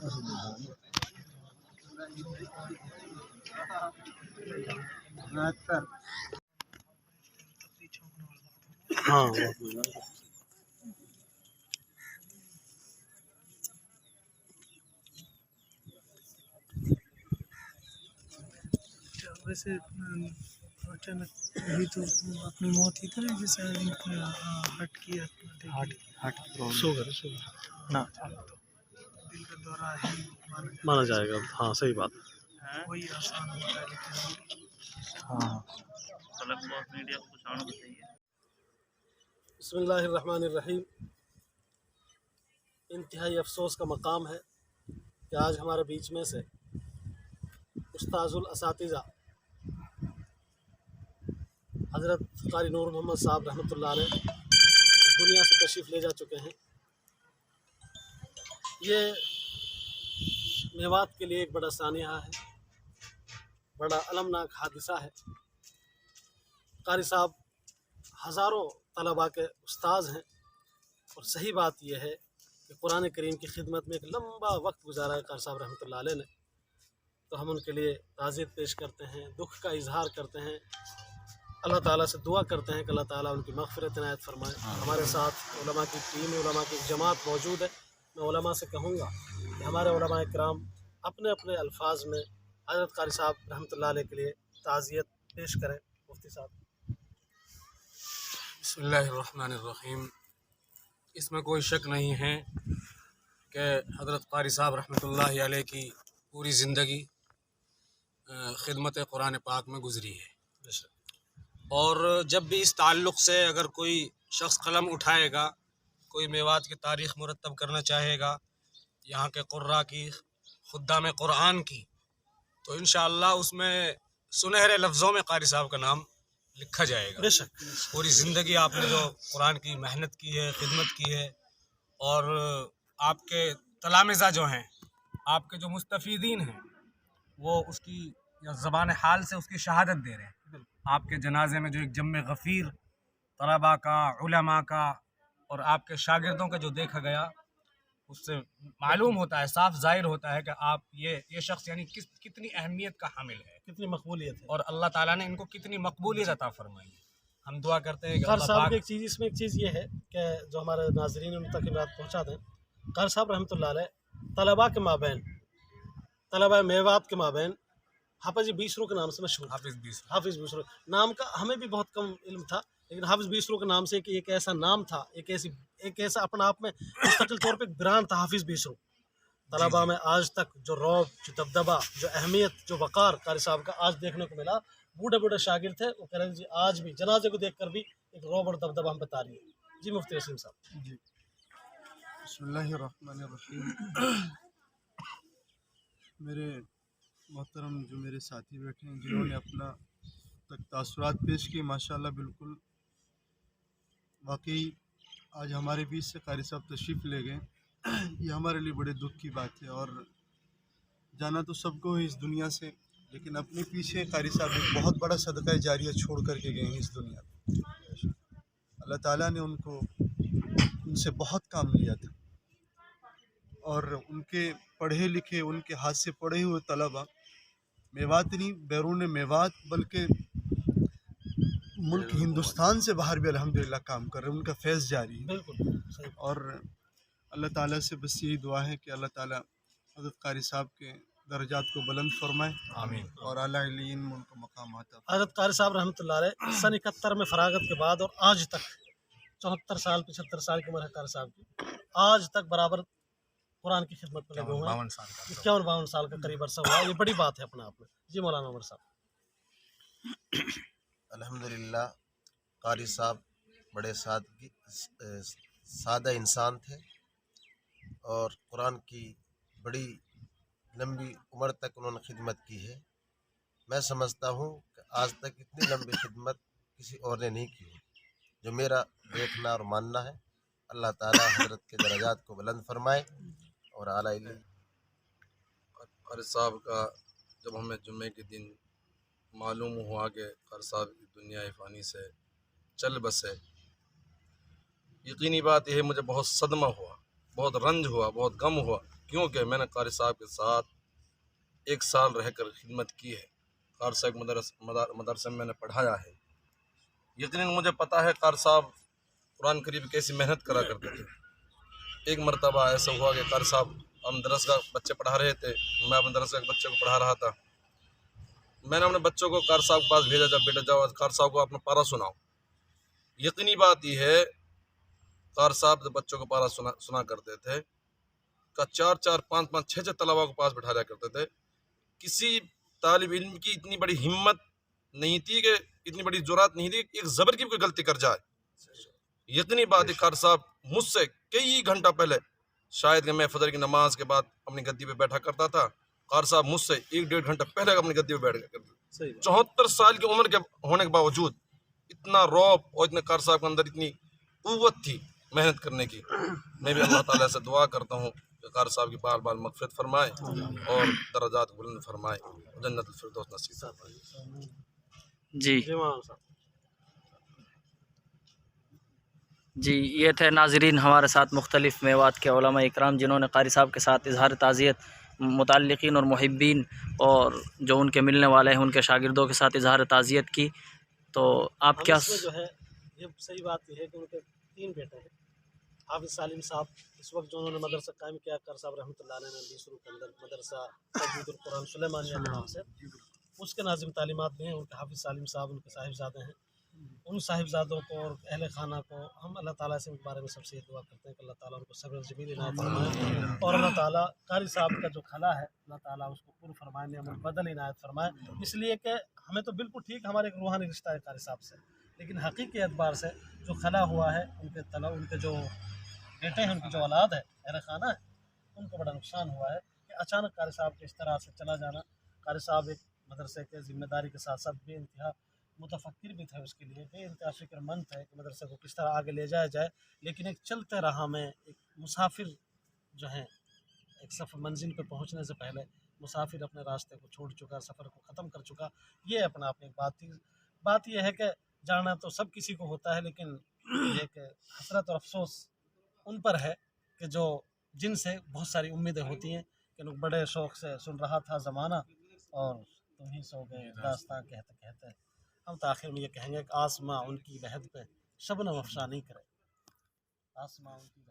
ہاں ویسے اچانک ابھی تو اپنی موت ہی کرے جیسے ہٹ کیا ہٹ شوگر نہ دل کا دورہ ہی مانا جائے گا. ہاں صحیح بات. وہی آسان ہوتا ہے لیکن ہاں. بسم اللہ الرحمن الرحیم. انتہائی افسوس کا مقام ہے کہ آج ہمارے بیچ میں سے استاذ الاساتذہ حضرت قاری نور محمد صاحب رحمۃ اللہ علیہ اس دنیا سے تشریف لے جا چکے ہیں. یہ میوات کے لیے ایک بڑا سانحہ ہے، بڑا المناک حادثہ ہے. قاری صاحب ہزاروں طلباء کے استاذ ہیں، اور صحیح بات یہ ہے کہ قرآن کریم کی خدمت میں ایک لمبا وقت گزارا ہے قاری صاحب رحمۃ اللہ علیہ نے. تو ہم ان کے لیے تعزیت پیش کرتے ہیں، دکھ کا اظہار کرتے ہیں، اللہ تعالیٰ سے دعا کرتے ہیں کہ اللہ تعالیٰ ان کی مغفرت عنایت فرمائے. ہمارے ساتھ علماء کی ٹیم، علماء کی ایک جماعت موجود ہے. میں علماء سے کہوں گا کہ ہمارے علماء کرام اپنے اپنے الفاظ میں حضرت قاری صاحب رحمۃ اللہ علیہ کے لیے تعزیت پیش کریں. مفتی صاحب. بسم اللہ الرحمن الرحیم. اس میں کوئی شک نہیں ہے کہ حضرت قاری صاحب رحمۃ اللہ علیہ کی پوری زندگی خدمت قرآن پاک میں گزری ہے، اور جب بھی اس تعلق سے اگر کوئی شخص قلم اٹھائے گا، کوئی میوات کی تاریخ مرتب کرنا چاہے گا، یہاں کے قراء کی، خدام قرآن کی، تو انشاءاللہ اس میں سنہرے لفظوں میں قاری صاحب کا نام لکھا جائے گا. بے شک. پوری زندگی آپ نے جو قرآن کی محنت کی ہے، خدمت کی ہے، اور آپ کے تلامذہ جو ہیں، آپ کے جو مستفیدین ہیں، وہ اس کی زبان حال سے اس کی شہادت دے رہے ہیں. آپ کے جنازے میں جو ایک جم غفیر طلباء کا، علماء کا اور آپ کے شاگردوں کا جو دیکھا گیا، اس سے معلوم ہوتا ہے، صاف ظاہر ہوتا ہے کہ آپ یہ شخص یعنی کتنی اہمیت کا حامل ہے، کتنی مقبولیت ہے، اور اللہ تعالیٰ نے ان کو کتنی مقبولیت عطا فرمائی ہے. ہم دعا کرتے ہیں کہ قاری اللہ صاحب پاک کی ایک چیز، اس میں ایک چیز یہ ہے کہ جو ہمارے ناظرین ان تک یہ بات پہنچا دیں. قاری صاحب رحمۃ اللہ علیہ طلباء کے مابین، طلباء میوات کے مابین حافظ بیسرو کے نام سے مشہور. حافظ بیسرو نام کا ہمیں بھی بہت کم علم تھا، لیکن حافظ بیسرو کے نام سے ایک ایسا نام تھا، ایک ایسا اپنا آپ میں مستقل طور پہ برانڈ تھا حافظ بیسرو. طلباء میں آج تک جو رعب، جو دبدبہ، جو اہمیت، جو وقار قاری صاحب کا آج دیکھنے کو ملا. بوڑھے بوڑھے شاگرد تھے، وہ کہہ رہے ہیں جی آج بھی جنازے کو دیکھ کر بھی ایک رعب اور دبدبہ ہم بتا رہی ہے. جی مفتی وسیم صاحب. جی بسم اللہ الرحمن الرحیم. میرے محترم جو میرے ساتھی بیٹھے ہیں، جنہوں نے اپنا تک تاثرات پیش کیے، ماشاءاللہ بالکل واقعی آج ہمارے بیچ سے قاری صاحب تشریف لے گئے. یہ ہمارے لیے بڑے دکھ کی بات ہے، اور جانا تو سب کو ہے اس دنیا سے، لیکن اپنے پیچھے قاری صاحب ایک بہت بڑا صدقہ جاریہ چھوڑ کر کے گئے ہیں اس دنیا میں. اللہ تعالیٰ نے ان سے بہت کام لیا تھا، اور ان کے پڑھے لکھے، ان کے ہاتھ سے پڑھے ہوئے طلباء میوات نہیں، بیرون میوات بلکہ ملک ہندوستان سے باہر بھی الحمدللہ کام کر رہے ہیں. ان کا فیض جاری ہے. بالکل. اور اللہ تعالیٰ سے بس یہی دعا ہے کہ اللہ تعالیٰ حضرت قاری صاحب کے درجات کو بلند فرمائے، آمین، اور اعلیٰ علیین میں ان کو مقام عطا فرمائے. حضرت قاری صاحب رحمۃ اللہ علیہ سن 71 میں فراغت کے بعد اور آج تک 74 سال 75 سال کی عمر ہے قاری صاحب کی، آج تک برابر قرآن کی خدمت میں لگے ہوئے ہیں. 51 سال کا قریب عرصہ ہوا. یہ بڑی بات ہے اپنے آپ میں. جی مولانا عمر صاحب. الحمدللہ قاری صاحب بڑے سادہ انسان تھے، اور قرآن کی بڑی لمبی عمر تک انہوں نے خدمت کی ہے. میں سمجھتا ہوں کہ آج تک اتنی لمبی خدمت کسی اور نے نہیں کی ہے. جو میرا دیکھنا اور ماننا ہے، اللہ تعالیٰ حضرت کے درجات کو بلند فرمائے اور اعلیٰ. قاری صاحب کا جب ہمیں جمعے کے دن معلوم ہوا کہ قاری صاحب کی دنیا فانی سے چل بسے، یقینی بات یہ ہے مجھے بہت صدمہ ہوا، بہت رنج ہوا، بہت غم ہوا، کیونکہ میں نے قاری صاحب کے ساتھ 1 سال رہ کر خدمت کی ہے، قاری صاحب مدرسے میں نے پڑھایا ہے۔ یقیناً مجھے پتہ ہے قاری صاحب قرآن کریم کیسی محنت کرا کرتے تھے۔ ایک مرتبہ ایسا ہوا کہ قاری صاحب ہم درسگاہ بچے پڑھا رہے تھے، میں اپنے درسگاہ کے بچے کو پڑھا رہا تھا۔ میں نے اپنے بچوں کو قاری صاحب کے پاس بھیجا، جب بیٹا جاؤ قاری صاحب کو اپنا پارا سناؤ۔ یقینی بات یہ ہے قاری صاحب جب بچوں کو پارا سنا کرتے تھے کا 4 5 6 طلباء کو پاس بٹھا لیا کرتے تھے۔ کسی طالب علم کی اتنی بڑی ہمت نہیں تھی کہ اتنی بڑی جرات نہیں تھی کہ ایک زبر کی بھی کوئی غلطی کر جائے۔ یقینی بات ہے قاری صاحب مجھ سے کئی گھنٹہ پہلے، شاید کہ میں فجر کی نماز کے بعد اپنی گدی پہ بیٹھا کرتا تھا، قاری صاحب مجھ سے 1 1.5 گھنٹہ پہلے اپنی گدی پہ بیٹھ گیا کرتے تھے۔ 74 سال کی عمر کے ہونے کے باوجود اتنا روب اور اتنے قاری صاحب کے اندر اتنی قوت تھی محنت کرنے کی۔ میں بھی اللہ تعالیٰ سے دعا کرتا ہوں کہ قاری صاحب کی بال بال مغفرت فرمائے اور درجات بلند فرمائے، جنت الفردوس نصیب فرمائے۔ جی جی مولانا صاحب۔ جی، یہ تھے ناظرین ہمارے ساتھ مختلف میوات کے علماء اکرام جنہوں نے قاری صاحب کے ساتھ اظہار تعزیت متعلقین اور محبین اور جو ان کے ملنے والے ہیں ان کے شاگردوں کے ساتھ اظہار تعزیت کی۔ تو آپ ہم کیا اس میں جو ہے یہ صحیح بات یہ ہے کہ ان کے 3 بیٹے ہیں۔ حافظ سالم صاحب اس وقت جو انہوں نے مدرسہ قائم کیا قاری صاحب رحمۃ اللہ علیہ نے 20 روح کے اندر مدرسہ تجوید القرآن سلیمانیہ کے نام سے، اس کے ناظم تعلیمات بھی ہیں۔ ان کے حافظ سالم صاحب ان کے صاحبزادے ہیں۔ ان صاحبزادوں کو اور اہل خانہ کو ہم اللہ تعالیٰ سے ان کے بارے میں سب سے یہ دعا کرتے ہیں کہ اللہ تعالیٰ ان کو صبر جمیل عنایت فرمائے، اور اللہ تعالیٰ قاری صاحب کا جو خلا ہے اللہ تعالیٰ اس کو پر فرمائے، نعم البدل عنایت فرمائے۔ اس لیے کہ ہمیں تو بالکل ٹھیک ہمارے ایک روحانی رشتہ ہے قاری صاحب سے، لیکن حقیقی اعتبار سے جو خلا ہوا ہے ان کے جو بیٹے ہیں، ان کی جو اولاد ہے، اہل خانہ ہے، ان کو بڑا نقصان ہوا ہے کہ اچانک قاری صاحب کے اس طرح سے چلا جانا۔ قاری صاحب ایک مدرسے کے ذمہ داری کے ساتھ ساتھ بے انتہا متفکر بھی تھے، اس کے لیے بے انتہا فکر مند تھے کہ مدرسے کو کس طرح آگے لے جایا جائے، لیکن ایک چلتے راہ میں ایک مسافر جو ہیں ایک سفر منزل پہ پہنچنے سے پہلے مسافر اپنے راستے کو چھوڑ چکا، سفر کو ختم کر چکا۔ یہ اپنا آپ ایک بات تھی۔ بات یہ ہے کہ جانا تو سب کسی کو ہوتا ہے، لیکن یہ کہ حسرت اور افسوس ان پر ہے کہ جن سے بہت ساری امیدیں ہوتی ہیں کہ لوگ بڑے شوق سے سن رہا تھا زمانہ اور تم ہی سو گئے داستاں کہتے کہتے۔ ہم تاخیر میں یہ کہیں گے کہ آسماں ان کی لحد پہ شبنم افشانی کرے، آسماں ان کی